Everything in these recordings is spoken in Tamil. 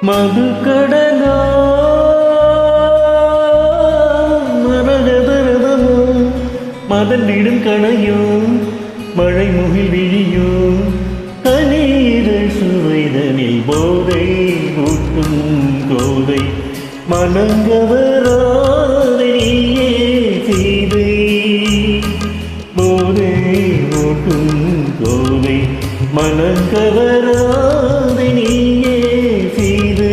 மதுக்கடலோ மரகதரதமோ மதன் விடும் கணையோ மழை முகில் விழியோ தனீரல் சுவைதனில் போதை ஊட்டும் கோதை மனங்கவராதை நீயே செய்தை போதை ஊட்டும் கோதை மனங்கவராதை நீயே செய்தை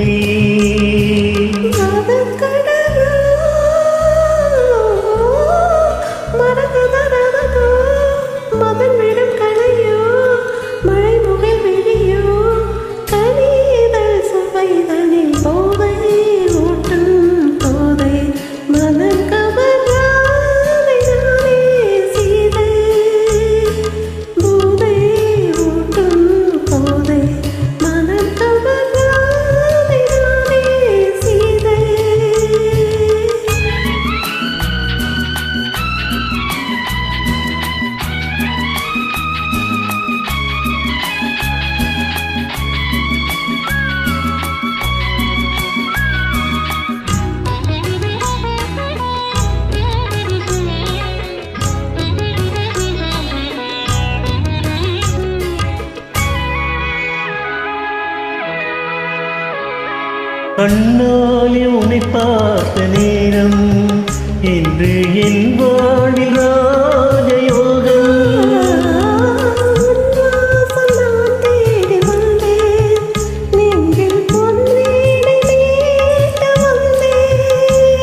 கண்ணாலே உன்னை பார்த்த நேரம் என்று என் வாழ்வில் ராஜயோகம்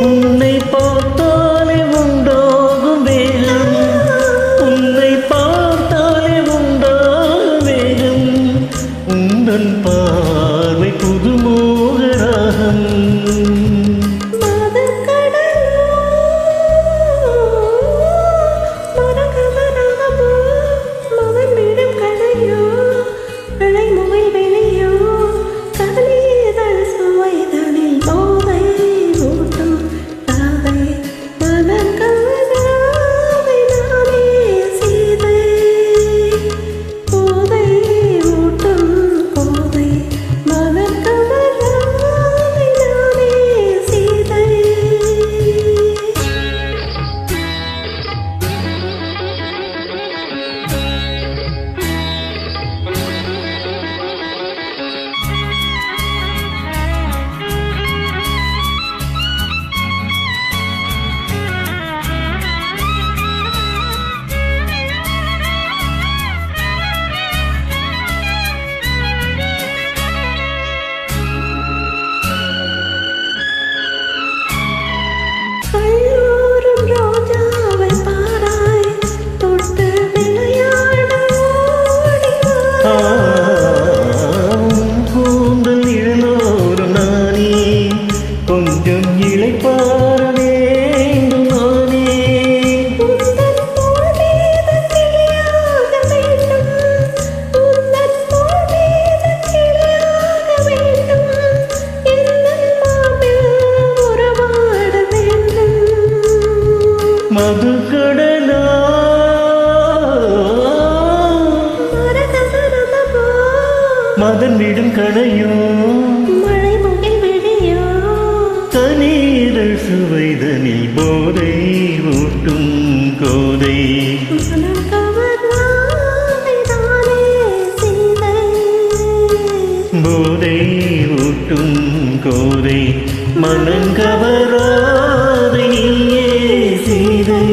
உன்னை பார்த்தாலே உண்டாகும் வேகம் உன்னை பார்த்தாலே உண்டாகும் வேகம் உந்தன் பார்வை புதுமோ கூந்தல் இழந்தோறும் நானே கொஞ்சம் இளைப்பாற வேண்டும் நானே மதுக்கடலோ மதன் விடும் கணையோ மழை முகில் விழியோ தனீரல் சுவைதனில் போதை ஊட்டும் கோதை போதை ஊட்டும் கோதை மனங்கவராதை நீயே செய்தை.